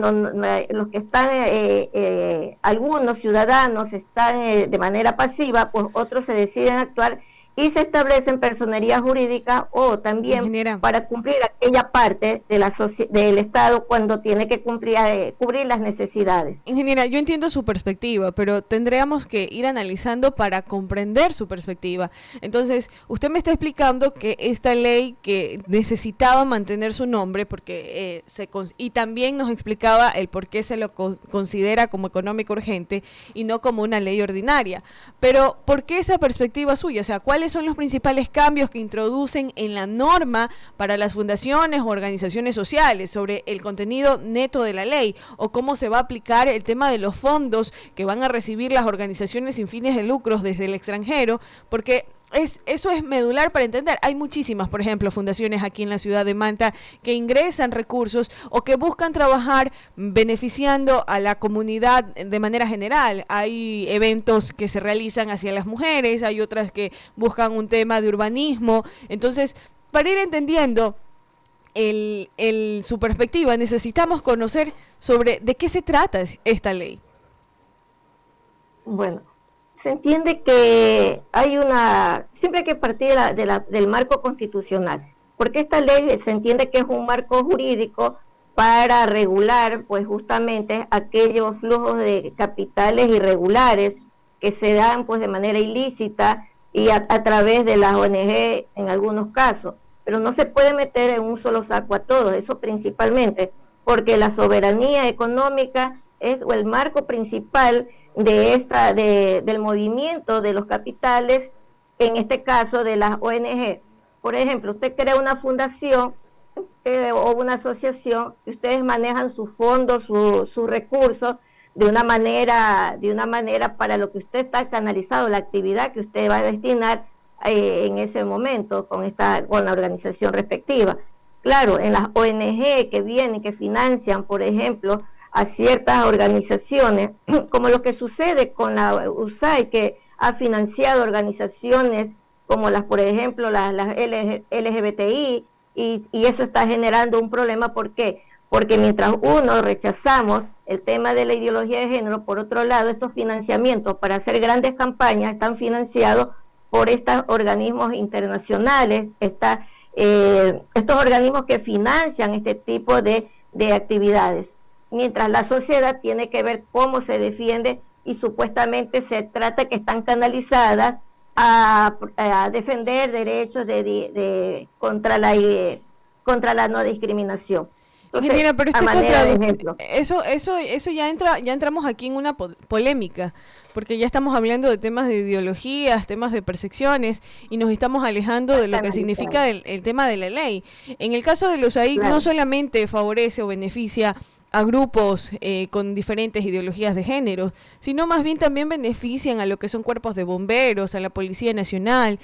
los que están, algunos ciudadanos están de manera pasiva, pues otros se deciden actuar y se establecen personerías jurídicas o también Ingeniera. para cumplir aquella parte de del Estado cuando tiene que cubrir las necesidades. Ingeniera, yo entiendo su perspectiva, pero tendríamos que ir analizando para comprender su perspectiva. Entonces, usted me está explicando que esta ley que necesitaba mantener su nombre, porque y también nos explicaba el por qué se lo considera como económico urgente y no como una ley ordinaria. Pero, ¿por qué esa perspectiva suya? O sea, ¿cuáles son los principales cambios que introducen en la norma para las fundaciones o organizaciones sociales sobre el contenido neto de la ley? ¿O cómo se va a aplicar el tema de los fondos que van a recibir las organizaciones sin fines de lucros desde el extranjero? Porque eso es medular para entender. Hay muchísimas, por ejemplo, fundaciones aquí en la ciudad de Manta que ingresan recursos o que buscan trabajar beneficiando a la comunidad de manera general. Hay eventos que se realizan hacia las mujeres, hay otras que buscan un tema de urbanismo. Entonces, para ir entendiendo su perspectiva, necesitamos conocer sobre de qué se trata esta ley. Bueno, se entiende que siempre hay que partir del marco constitucional, porque esta ley se entiende que es un marco jurídico para regular, pues justamente aquellos flujos de capitales irregulares que se dan, pues de manera ilícita y a través de las ONG en algunos casos, pero no se puede meter en un solo saco a todos, eso principalmente, porque la soberanía económica es el marco principal del movimiento de los capitales, en este caso de las ONG. Por ejemplo, usted crea una fundación o una asociación y ustedes manejan sus fondos, sus recursos de una manera para lo que usted está canalizado, la actividad que usted va a destinar en ese momento con la organización respectiva. Claro, en las ONG que vienen, que financian, por ejemplo, a ciertas organizaciones, como lo que sucede con la USAID, que ha financiado organizaciones como por ejemplo, las LGBTI, y eso está generando un problema. ¿Por qué? Porque mientras uno rechazamos el tema de la ideología de género, por otro lado, estos financiamientos para hacer grandes campañas están financiados por estos organismos internacionales, estos organismos que financian este tipo de actividades, mientras la sociedad tiene que ver cómo se defiende y supuestamente se trata que están canalizadas a defender derechos contra la no discriminación. Entonces, Ingeniera, pero a esto es manera de ejemplo. eso ya entramos aquí en una polémica, porque ya estamos hablando de temas de ideologías, temas de percepciones, y nos estamos alejando de lo que significa el tema de la ley. En el caso de los USAID, claro, no solamente favorece o beneficia a grupos con diferentes ideologías de género, sino más bien también benefician a lo que son cuerpos de bomberos, a la Policía Nacional,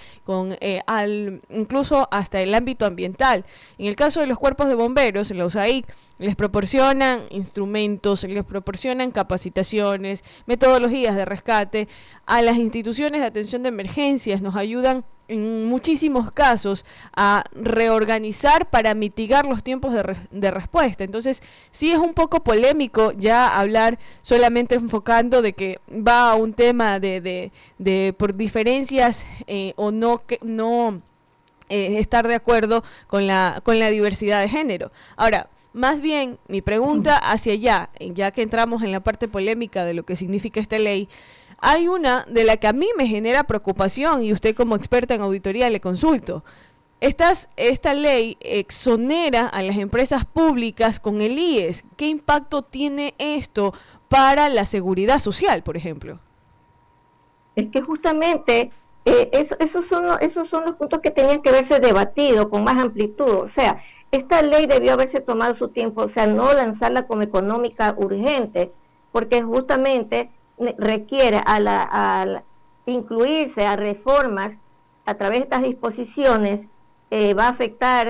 incluso hasta el ámbito ambiental. En el caso de los cuerpos de bomberos, la USAID les proporcionan instrumentos, les proporcionan capacitaciones, metodologías de rescate. A las instituciones de atención de emergencias nos ayudan en muchísimos casos a reorganizar para mitigar los tiempos de respuesta. Entonces, sí es un poco polémico ya hablar solamente enfocando de que va a un tema de por diferencias o no estar de acuerdo con la diversidad de género. Ahora, más bien, mi pregunta hacia allá, ya que entramos en la parte polémica de lo que significa esta ley, hay una de la que a mí me genera preocupación y usted como experta en auditoría le consulto. Esta ley exonera a las empresas públicas con el IES. ¿Qué impacto tiene esto para la seguridad social, por ejemplo? Es que justamente esos son los puntos que tenían que haberse debatido con más amplitud. O sea, esta ley debió haberse tomado su tiempo, o sea, no lanzarla como económica urgente, porque justamente requiere al incluirse a reformas a través de estas disposiciones, va a afectar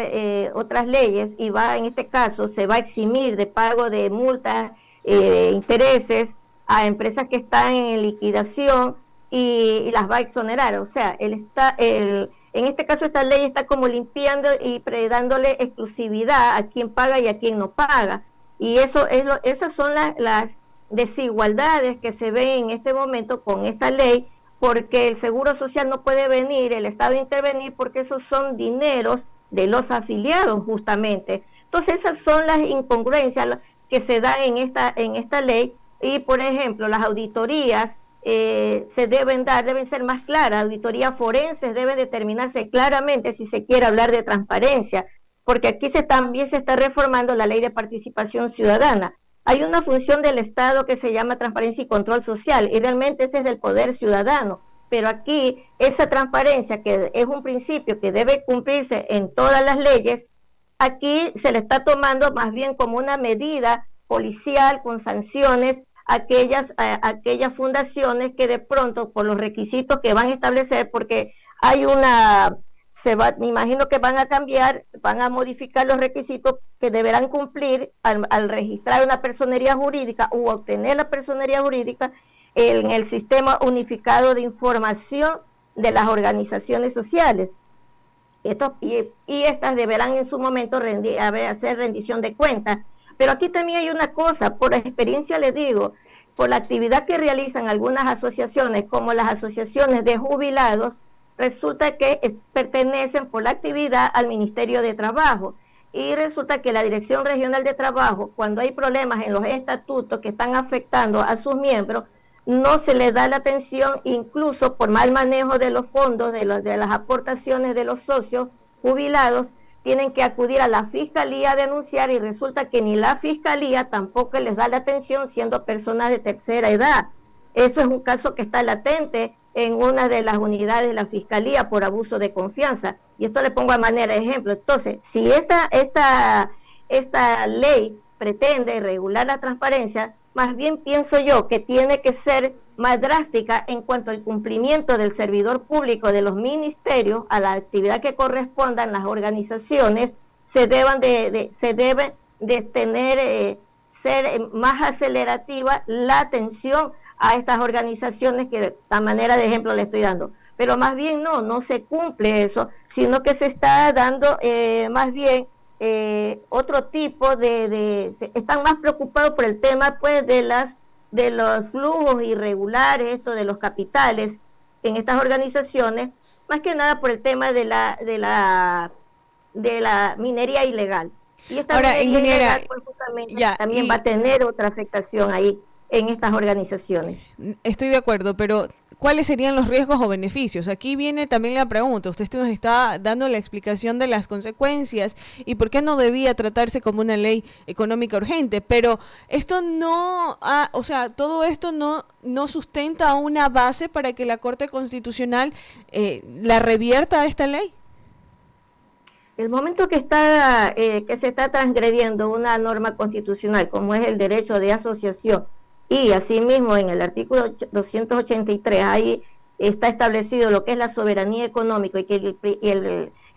otras leyes y en este caso se va a eximir de pago de multas, intereses a empresas que están en liquidación y las va a exonerar. O sea, en este caso esta ley está como limpiando y dándole exclusividad a quien paga y a quien no paga. Y eso es esas son las desigualdades que se ven en este momento con esta ley, porque el Seguro Social no puede venir, el Estado intervenir, porque esos son dineros de los afiliados justamente. Entonces esas son las incongruencias que se dan en esta ley. Y por ejemplo, las auditorías se deben ser más claras, auditorías forenses deben determinarse claramente si se quiere hablar de transparencia, porque aquí también se está reformando la ley de participación ciudadana. Hay una función del Estado que se llama transparencia y control social, y realmente ese es del poder ciudadano, pero aquí esa transparencia, que es un principio que debe cumplirse en todas las leyes, aquí se le está tomando más bien como una medida policial con sanciones aquellas fundaciones que de pronto por los requisitos que van a establecer, porque hay me imagino que van a cambiar, van a modificar los requisitos que deberán cumplir al registrar una personería jurídica u obtener la personería jurídica en el sistema unificado de información de las organizaciones sociales. Y estas deberán en su momento hacer rendición de cuentas. Pero aquí también hay una cosa, por experiencia les digo, por la actividad que realizan algunas asociaciones, como las asociaciones de jubilados, resulta que pertenecen por la actividad al Ministerio de Trabajo. Y resulta que la Dirección Regional de Trabajo, cuando hay problemas en los estatutos que están afectando a sus miembros, no se les da la atención, incluso por mal manejo de los fondos, de las aportaciones de los socios jubilados, tienen que acudir a la fiscalía a denunciar, y resulta que ni la fiscalía tampoco les da la atención siendo personas de tercera edad. Eso es un caso que está latente en una de las unidades de la fiscalía por abuso de confianza, y esto le pongo a manera de ejemplo. Entonces, si esta ley pretende regular la transparencia, más bien pienso yo que tiene que ser más drástica en cuanto al cumplimiento del servidor público de los ministerios a la actividad que correspondan las organizaciones. Se debe de tener ser más acelerativa la atención a estas organizaciones, que a manera de ejemplo le estoy dando, pero más bien no se cumple eso, sino que se está dando más bien otro tipo están más preocupados por el tema pues de los flujos irregulares, esto de los capitales en estas organizaciones, más que nada por el tema de la minería ilegal. Y esta Ahora, minería ingeniera, ilegal pues, justamente ya, también va a tener otra afectación ahí en estas organizaciones. estoy de acuerdo, pero ¿cuáles serían los riesgos o beneficios? Aquí viene también la pregunta. Usted nos está dando la explicación de las consecuencias y por qué no debía tratarse como una ley económica urgente, pero esto o sea, todo esto no sustenta una base para que la Corte Constitucional la revierta a esta ley. El momento que se está transgrediendo una norma constitucional, como es el derecho de asociación, y asimismo en el artículo 283 ahí está establecido lo que es la soberanía económica, y que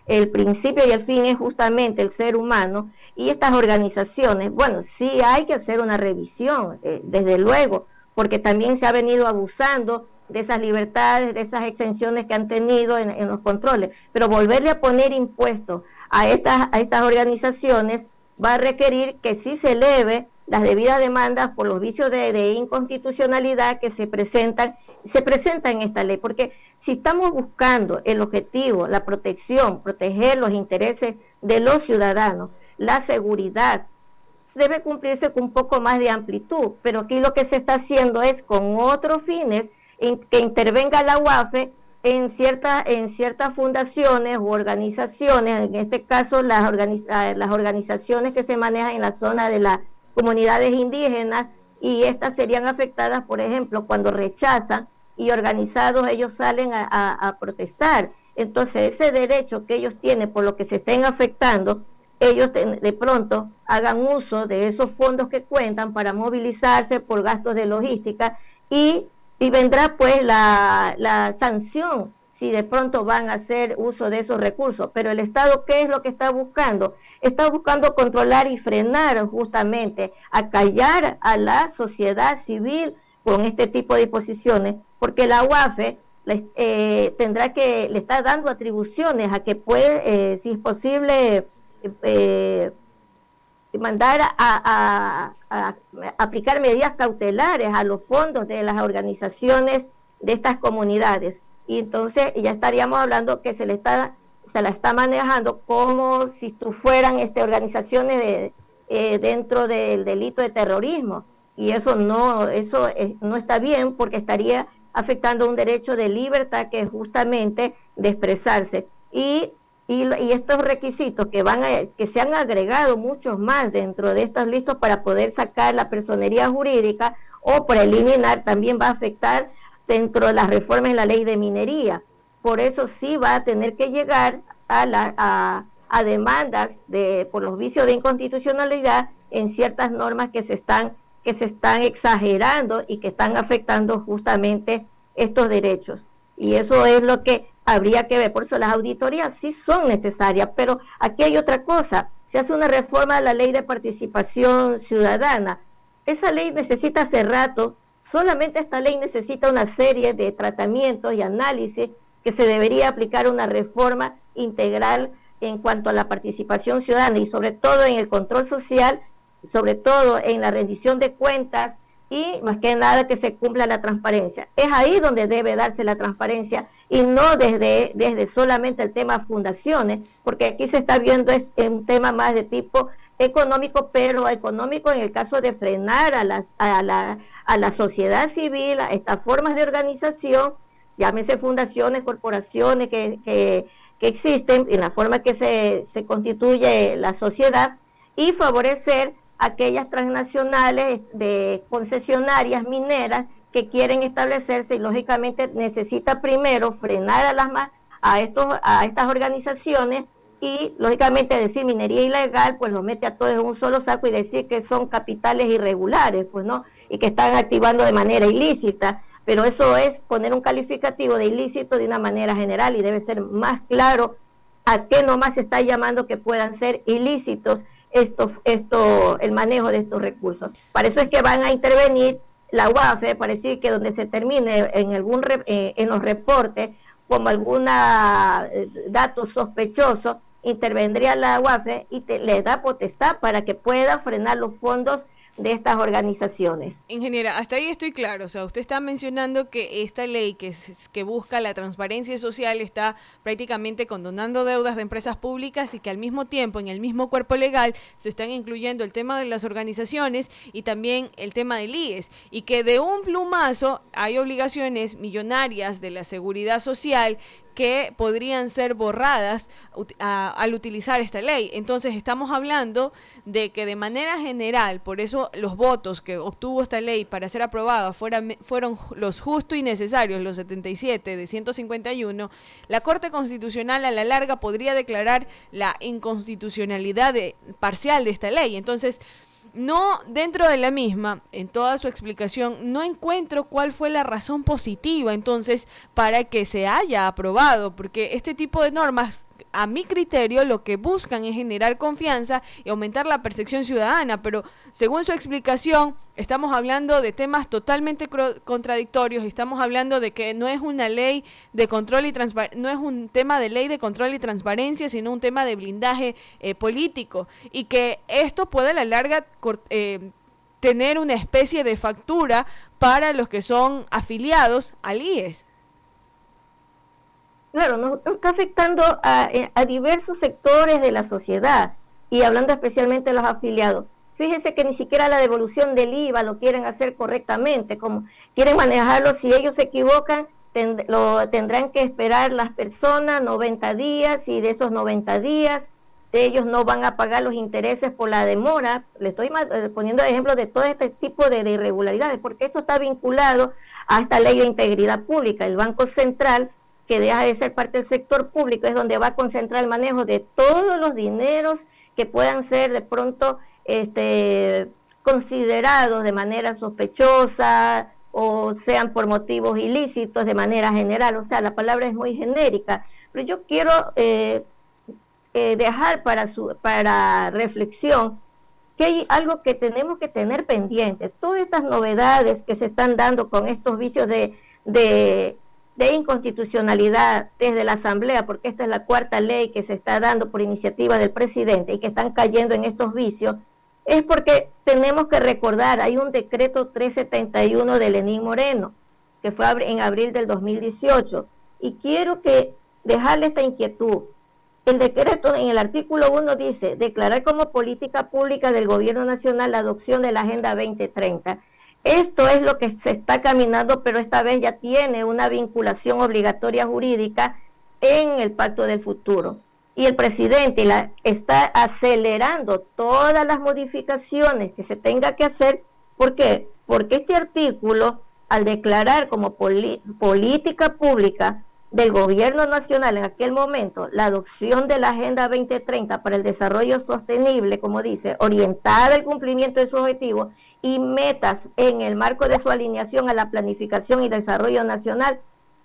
el principio y el fin es justamente el ser humano, y estas organizaciones, bueno, sí hay que hacer una revisión, desde luego, porque también se ha venido abusando de esas libertades, de esas exenciones que han tenido en los controles, pero volverle a poner impuestos a estas organizaciones va a requerir que sí se eleve las debidas demandas por los vicios de inconstitucionalidad que se presentan en esta ley, porque si estamos buscando el objetivo, la protección, proteger los intereses de los ciudadanos, la seguridad, debe cumplirse con un poco más de amplitud, pero aquí lo que se está haciendo es con otros fines que intervenga la UAFE en ciertas fundaciones u organizaciones, en este caso las organizaciones que se manejan en la zona de las comunidades indígenas, y estas serían afectadas, por ejemplo, cuando rechazan y organizados ellos salen a protestar. Entonces ese derecho que ellos tienen por lo que se estén afectando, ellos de pronto hagan uso de esos fondos que cuentan para movilizarse por gastos de logística, y vendrá pues la sanción si de pronto van a hacer uso de esos recursos. Pero el Estado, ¿qué es lo que está buscando? Está buscando controlar y frenar, justamente, acallar a la sociedad civil con este tipo de disposiciones, porque la UAFE le está dando atribuciones a que puede, si es posible, mandar a aplicar medidas cautelares a los fondos de las organizaciones de estas comunidades. Y entonces ya estaríamos hablando que se la está manejando como si fueran organizaciones dentro del delito de terrorismo. Y eso no está bien, porque estaría afectando un derecho de libertad, que es justamente de expresarse. Y estos requisitos que se han agregado muchos más dentro de estos listos para poder sacar la personería jurídica o para eliminar, también va a afectar dentro de las reformas en la ley de minería. Por eso sí va a tener que llegar a demandas por los vicios de inconstitucionalidad en ciertas normas que se están exagerando y que están afectando justamente estos derechos. Y eso es lo que habría que ver. Por eso las auditorías sí son necesarias, pero aquí hay otra cosa. Se hace una reforma a la ley de participación ciudadana. Esa ley necesita hace rato, solamente esta ley necesita una serie de tratamientos y análisis, que se debería aplicar una reforma integral en cuanto a la participación ciudadana, y sobre todo en el control social, sobre todo en la rendición de cuentas, y más que nada que se cumpla la transparencia. Es ahí donde debe darse la transparencia, y no desde solamente el tema fundaciones, porque aquí se está viendo es un tema más de tipo económico, pero económico en el caso de frenar a la sociedad civil, a estas formas de organización, llámese fundaciones, corporaciones que existen, en la forma que se constituye la sociedad, y favorecer aquellas transnacionales de concesionarias mineras que quieren establecerse, y lógicamente necesita primero frenar a estas organizaciones, y lógicamente decir minería ilegal, pues lo mete a todos en un solo saco y decir que son capitales irregulares, pues no, y que están activando de manera ilícita. Pero eso es poner un calificativo de ilícito de una manera general, y debe ser más claro a qué nomás se está llamando que puedan ser ilícitos el manejo de estos recursos. Para eso es que van a intervenir la UAFE, para decir que donde se termine en los reportes como algún dato sospechoso, intervendría la UAFE y le da potestad para que pueda frenar los fondos de estas organizaciones. Ingeniera, hasta ahí estoy claro. O sea, usted está mencionando que esta ley que busca la transparencia social está prácticamente condonando deudas de empresas públicas, y que al mismo tiempo, en el mismo cuerpo legal, se están incluyendo el tema de las organizaciones y también el tema del IES, y que de un plumazo hay obligaciones millonarias de la seguridad social que podrían ser borradas al utilizar esta ley. Entonces estamos hablando de que de manera general, por eso los votos que obtuvo esta ley para ser aprobada fueron los justos y necesarios, los 77 de 151, la Corte Constitucional a la larga podría declarar la inconstitucionalidad parcial de esta ley. Entonces, no, dentro de la misma, en toda su explicación, no encuentro cuál fue la razón positiva entonces para que se haya aprobado, porque este tipo de normas, a mi criterio, lo que buscan es generar confianza y aumentar la percepción ciudadana, pero según su explicación, estamos hablando de temas totalmente contradictorios. Estamos hablando de que no es una ley de control y no es un tema de ley de control y transparencia, sino un tema de blindaje político, y que esto puede a la larga tener una especie de factura para los que son afiliados al IES. Claro, nos está afectando a diversos sectores de la sociedad, y hablando especialmente de los afiliados. Fíjese que ni siquiera la devolución del IVA lo quieren hacer correctamente, como quieren manejarlo. Si ellos se equivocan, lo tendrán que esperar las personas 90 días, y de esos 90 días ellos no van a pagar los intereses por la demora. Le estoy poniendo ejemplos de todo este tipo de irregularidades, porque esto está vinculado a esta ley de integridad pública. El Banco Central, que deja de ser parte del sector público, es donde va a concentrar el manejo de todos los dineros que puedan ser de pronto considerados de manera sospechosa, o sean por motivos ilícitos de manera general. O sea, la palabra es muy genérica, pero yo quiero dejar para reflexión que hay algo que tenemos que tener pendiente. Todas estas novedades que se están dando con estos vicios de inconstitucionalidad desde la Asamblea, porque esta es la cuarta ley que se está dando por iniciativa del presidente y que están cayendo en estos vicios, Es porque tenemos que recordar, hay un decreto 371 de Lenín Moreno, que fue en abril del 2018, y quiero que dejarle esta inquietud. El decreto en el artículo 1 dice, declarar como política pública del gobierno nacional la adopción de la Agenda 2030. Esto es lo que se está caminando, pero esta vez ya tiene una vinculación obligatoria jurídica en el Pacto del Futuro. Y el presidente está acelerando todas las modificaciones que se tenga que hacer. ¿Por qué? Porque este artículo, al declarar como política pública del gobierno nacional en aquel momento la adopción de la Agenda 2030 para el desarrollo sostenible, como dice, orientada al cumplimiento de sus objetivos y metas en el marco de su alineación a la planificación y desarrollo nacional,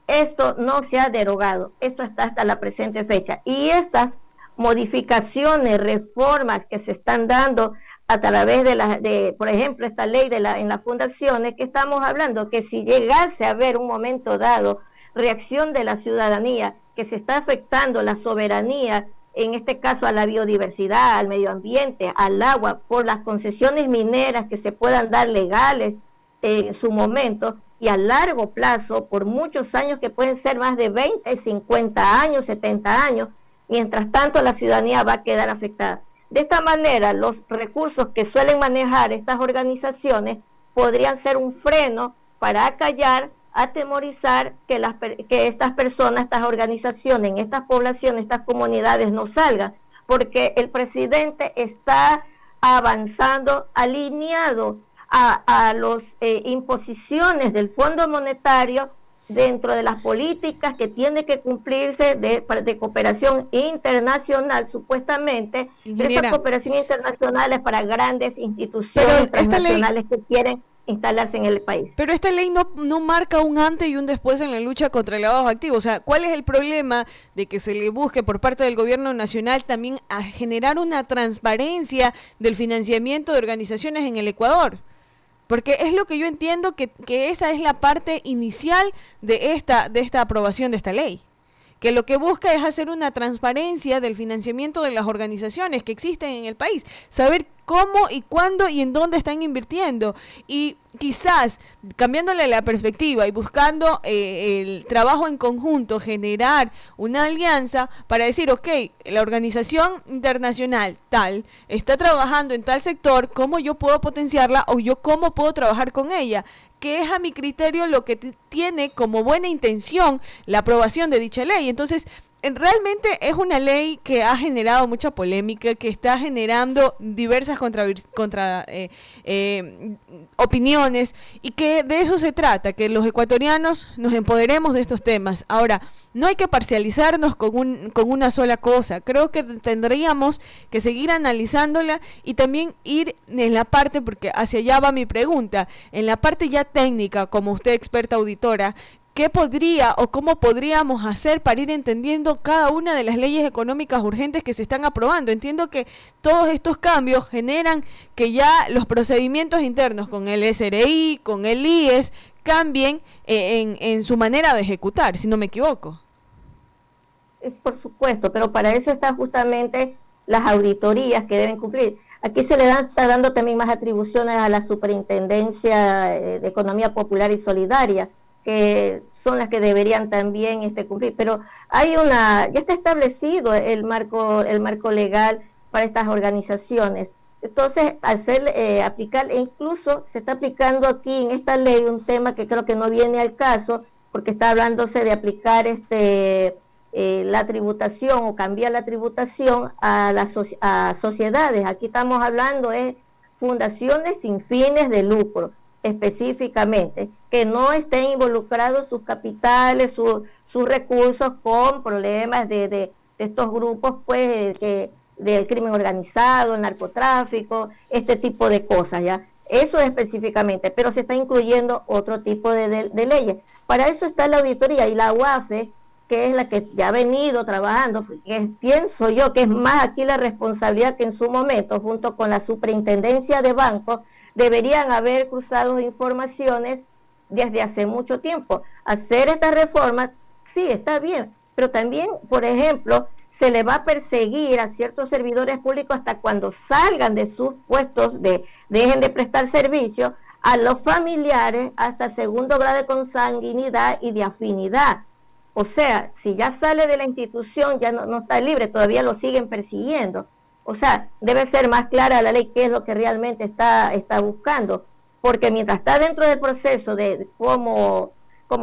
esto no se ha derogado, esto está hasta la presente fecha. Y estas modificaciones, reformas que se están dando a través de por ejemplo, esta ley en las fundaciones, que estamos hablando, que si llegase a haber un momento dado reacción de la ciudadanía, que se está afectando la soberanía, en este caso a la biodiversidad, al medio ambiente, al agua, por las concesiones mineras que se puedan dar legales en su momento, y a largo plazo, por muchos años que pueden ser más de 20, 50 años, 70 años, mientras tanto la ciudadanía va a quedar afectada. De esta manera, los recursos que suelen manejar estas organizaciones podrían ser un freno para acallar, atemorizar que estas personas, estas organizaciones, estas poblaciones, estas comunidades no salgan, porque el presidente está avanzando alineado a las imposiciones del Fondo Monetario dentro de las políticas que tiene que cumplirse de cooperación internacional, supuestamente. Pero esa cooperación internacional es para grandes instituciones transnacionales que quieren instalarse en el país. Pero esta ley no marca un antes y un después en la lucha contra el lavado de activos. O sea, ¿cuál es el problema de que se le busque por parte del gobierno nacional también a generar una transparencia del financiamiento de organizaciones en el Ecuador? Porque es lo que yo entiendo que esa es la parte inicial de esta aprobación de esta ley. Que lo que busca es hacer una transparencia del financiamiento de las organizaciones que existen en el país, saber cómo y cuándo y en dónde están invirtiendo, y quizás cambiándole la perspectiva y buscando el trabajo en conjunto, generar una alianza para decir, ok, la organización internacional tal está trabajando en tal sector, ¿cómo yo puedo potenciarla o yo cómo puedo trabajar con ella? Que es a mi criterio lo que tiene como buena intención la aprobación de dicha ley. Entonces, realmente es una ley que ha generado mucha polémica, que está generando diversas opiniones, y que de eso se trata, que los ecuatorianos nos empoderemos de estos temas. Ahora, no hay que parcializarnos con una sola cosa. Creo que tendríamos que seguir analizándola y también ir en la parte, porque hacia allá va mi pregunta, en la parte ya técnica, como usted experta auditora, ¿qué podría o cómo podríamos hacer para ir entendiendo cada una de las leyes económicas urgentes que se están aprobando? Entiendo que todos estos cambios generan que ya los procedimientos internos con el SRI, con el IES, cambien en su manera de ejecutar, si no me equivoco. Por supuesto, pero para eso están justamente las auditorías que deben cumplir. Aquí se le está dando también más atribuciones a la Superintendencia de Economía Popular y Solidaria, que son las que deberían también cumplir, pero ya está establecido el marco legal para estas organizaciones. Entonces, aplicar, e incluso se está aplicando aquí en esta ley un tema que creo que no viene al caso, porque está hablándose de aplicar la tributación o cambiar la tributación a sociedades. Aquí estamos hablando de fundaciones sin fines de lucro, específicamente, que no estén involucrados sus capitales, sus recursos con problemas de estos grupos, pues, del crimen organizado, el narcotráfico, este tipo de cosas, ¿ya? Eso específicamente, pero se está incluyendo otro tipo de leyes. Para eso está la auditoría, y la UAFE, que es la que ya ha venido trabajando, que pienso yo que es más aquí la responsabilidad, que en su momento, junto con la Superintendencia de Bancos, deberían haber cruzado informaciones desde hace mucho tiempo. Hacer esta reforma, sí, está bien, pero también, por ejemplo, se le va a perseguir a ciertos servidores públicos hasta cuando salgan de sus puestos, dejen de prestar servicio, a los familiares hasta segundo grado de consanguinidad y de afinidad. O sea, si ya sale de la institución, ya no está libre, todavía lo siguen persiguiendo. O sea, debe ser más clara la ley qué es lo que realmente está buscando, porque mientras está dentro del proceso como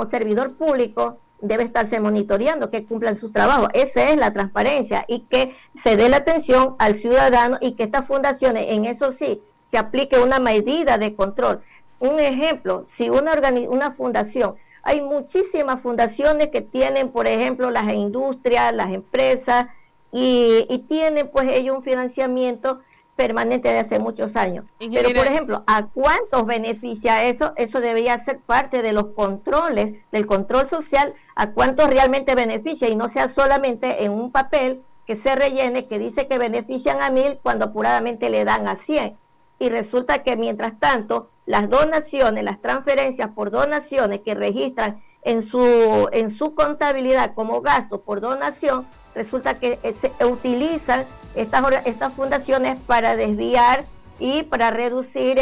servidor público, debe estarse monitoreando que cumplan sus trabajos. Esa es la transparencia, y que se dé la atención al ciudadano, y que estas fundaciones, en eso sí, se aplique una medida de control. Un ejemplo, si una fundación, hay muchísimas fundaciones que tienen, por ejemplo, las industrias, las empresas, y tienen pues ellos un financiamiento permanente de hace muchos años. Pero, por ejemplo, ¿a cuántos beneficia eso? Eso debería ser parte de los controles, del control social, a cuántos realmente beneficia, y no sea solamente en un papel que se rellene que dice que benefician a 1,000 cuando apuradamente le dan a 100. Y resulta que mientras tanto, las donaciones, las transferencias por donaciones que registran en su contabilidad como gasto por donación, resulta que se utilizan estas fundaciones para desviar y para reducir,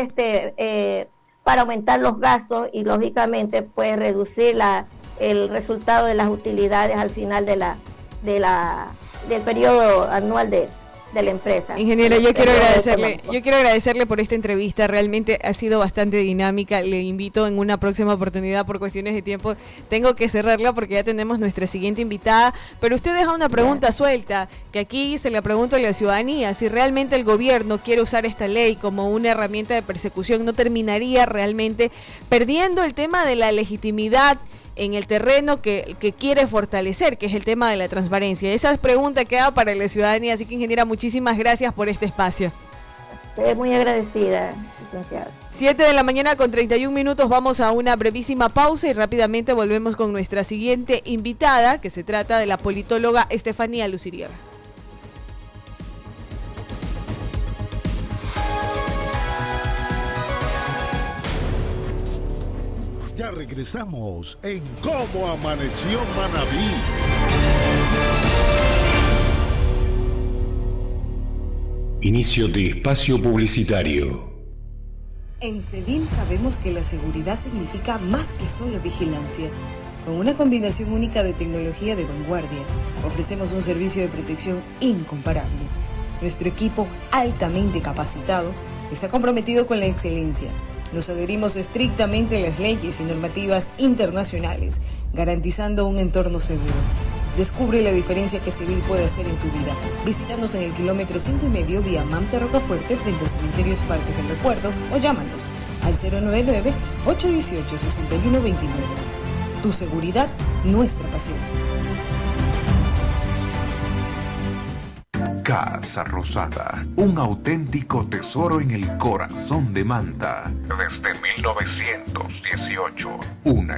para aumentar los gastos, y lógicamente pues reducir el resultado de las utilidades al final del periodo anual de la empresa. Ingeniero, yo quiero agradecerle por esta entrevista, realmente ha sido bastante dinámica. Le invito en una próxima oportunidad, por cuestiones de tiempo tengo que cerrarla porque ya tenemos nuestra siguiente invitada, pero usted deja una pregunta suelta, que aquí se le pregunto a la ciudadanía: si realmente el gobierno quiere usar esta ley como una herramienta de persecución, ¿no terminaría realmente perdiendo el tema de la legitimidad en el terreno que quiere fortalecer, que es el tema de la transparencia? Esa es pregunta que hago para la ciudadanía. Así que, ingeniera, muchísimas gracias por este espacio. Estoy muy agradecida, licenciada. 7:31 a.m. Vamos a una brevísima pausa y rápidamente volvemos con nuestra siguiente invitada, que se trata de la politóloga Estefanía Luciriaga. Ya regresamos en Cómo Amaneció Manabí. Inicio de espacio publicitario. En Cedil sabemos que la seguridad significa más que solo vigilancia. Con una combinación única de tecnología de vanguardia, ofrecemos un servicio de protección incomparable. Nuestro equipo, altamente capacitado, está comprometido con la excelencia. Nos adherimos estrictamente a las leyes y normativas internacionales, garantizando un entorno seguro. Descubre la diferencia que Cedil puede hacer en tu vida. Visítanos en el kilómetro 5,5 vía Manta Rocafuerte, frente a Cementerios Parques del Recuerdo, o llámanos al 099-818-6129. Tu seguridad, nuestra pasión. Casa Rosada, un auténtico tesoro en el corazón de Manta. Desde 1918, una